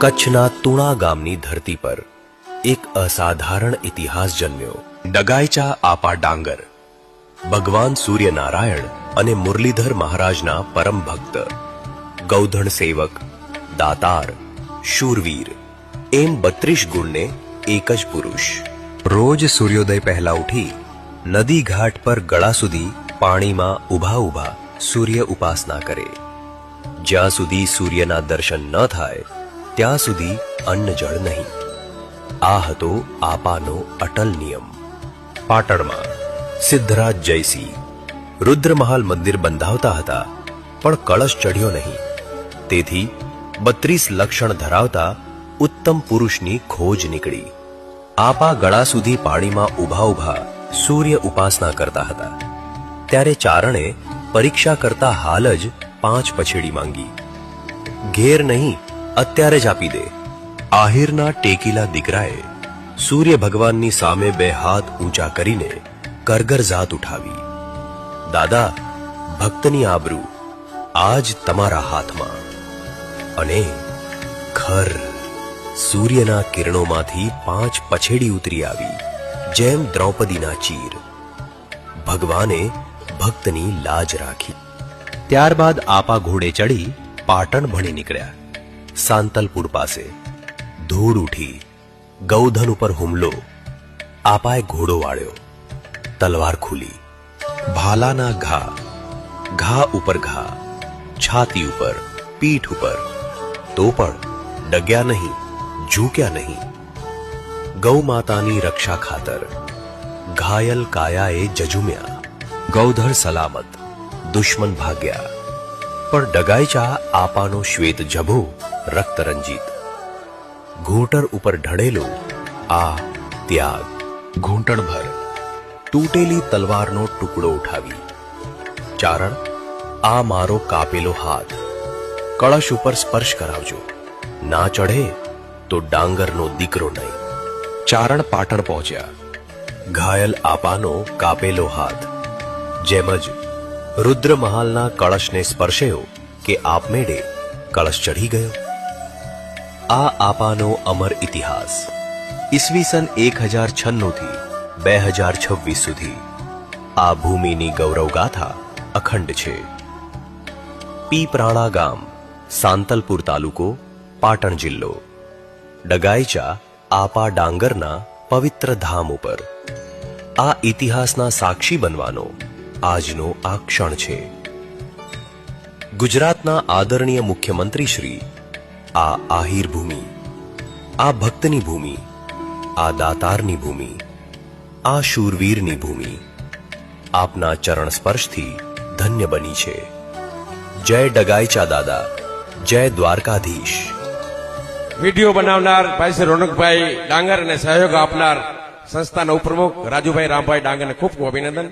કચ્છના તુણા ગામની ધરતી પર એક અસાધારણ ઇતિહાસ જન્મ્યો. ડગાઈચા આપા ડાંગર ભગવાન સૂર્યનારાયણ અને મુરલીધર મહારાજના પરમ ભક્ત, ગૌધણ સેવક, દાતાર, શૂરવીર એમ 32 ગુણને એક જ પુરુષ. રોજ સૂર્યોદય પહેલા ઉઠી નદી ઘાટ પર ગળા સુધી પાણીમાં ઊભા ઊભા સૂર્ય ઉપાસના કરે. જ્યાં સુધી સૂર્યના દર્શન ન થાય ત્યાં સુધી અન્ન જળ નહીં. આ હતો આપાનો અટલ નિયમ. પાટણમાં સિદ્ધરાજ જયસિંહ રુદ્રમહાલ મંદિર બંધાવતા હતા, પણ કળશ ચઢ્યો નહીં. તેથી 32 લક્ષણ ધરાવતા ઉત્તમ પુરુષની ખોજ નીકળી. આપા ગળા સુધી પાણીમાં ઊભા ઊભા સૂર્ય ઉપાસના કરતા હતા. ત્યારે ચારણે પરીક્ષા કરતા હાલ જ 5 પછેડી માંગી. ઘેર નહીં, અત્યારે જ આપી દે. આહિરના ટેકીલા દીકરાએ સૂર્ય ભગવાનની સામે 2 હાથ ઊંચા કરીને કરગર જાત ઉઠાવી. દાદા, ભક્તની આબરૂ આજ તમારા હાથમાં. અને ખર સૂર્યના કિરણોમાંથી 5 પછેડી ઉતરી આવી, જેમ દ્રૌપદીના ચીર. ભગવાને ભક્તની લાજ રાખી. ત્યારબાદ આપા ઘોડે ચડી પાટણ ભણી નીકળ્યા. સાંતલપુર પાસે ધૂળ ઉઠી. ગૌધન ઉપર હુમલો. આપાએ ઘોડો વાળ્યો. તલવાર ખુલી. ભાલાના ઘા, ઘા ઉપર ઘા, છાતી ઉપર, પીઠ ઉપર. તો પણ ડગ્યા નહીં, ઝૂક્યા નહીં. ગૌ માતાની રક્ષા ખાતર ઘાયલ કાયાએ જજુમ્યા. ગૌધર સલામત, દુશ્મન ભાગ્યા. પણ ડગાઈચા આપાનો શ્વેત જભો રક્તરંજિત. ઘૂંટણ ઉપર ઢળેલો આ ત્યાગ. ઘૂંટણભર તૂટેલી તલવારનો ટુકડો ઉઠાવી. ચારણ, આ મારો કાપેલો હાથ કળશ ઉપર સ્પર્શ કરાવજો. ના ચઢે તો ડાંગરનો દીકરો નહીં. ચારણ પાટણ પહોંચ્યા. ઘાયલ આપાનો કાપેલો હાથ જેમ જ રુદ્રમહાલના કળશને સ્પર્શ્યો કે આપમેળે કળશ ચઢી ગયો. આ આપાનો અમર ઇતિહાસ ઈસવીસન 1096 થી 2026 સુધી આ ભૂમિની ગૌરવ ગાથા અખંડ છે. પીપરાણા ગામ, સાંતલપુર તાલુકો, પાટણ જિલ્લો. ડગાઈચા આપા ડાંગરના પવિત્ર ધામ ઉપર આ ઇતિહાસના સાક્ષી બનવાનો આજનો આ ક્ષણ છે. ગુજરાતના આદરણીય મુખ્યમંત્રી શ્રી આ આહિર ભૂમિ, આ ભક્તની ભૂમિ, આ દાતારની ભૂમિ, આ શૂરવીરની ભૂમિ આપના ચરણ સ્પર્શથી ધન્ય બની છે. જય ડગાઈચા દાદા, જય દ્વારકાધીશ. વિડીયો બનાવનાર ભાઈ શ્રી રોનકભાઈ ડાંગર અને સહયોગ આપનાર સંસ્થાના ઉપપ્રમુખ રાજુભાઈ રામભાઈ ડાંગરને ખૂબ ખૂબ અભિનંદન.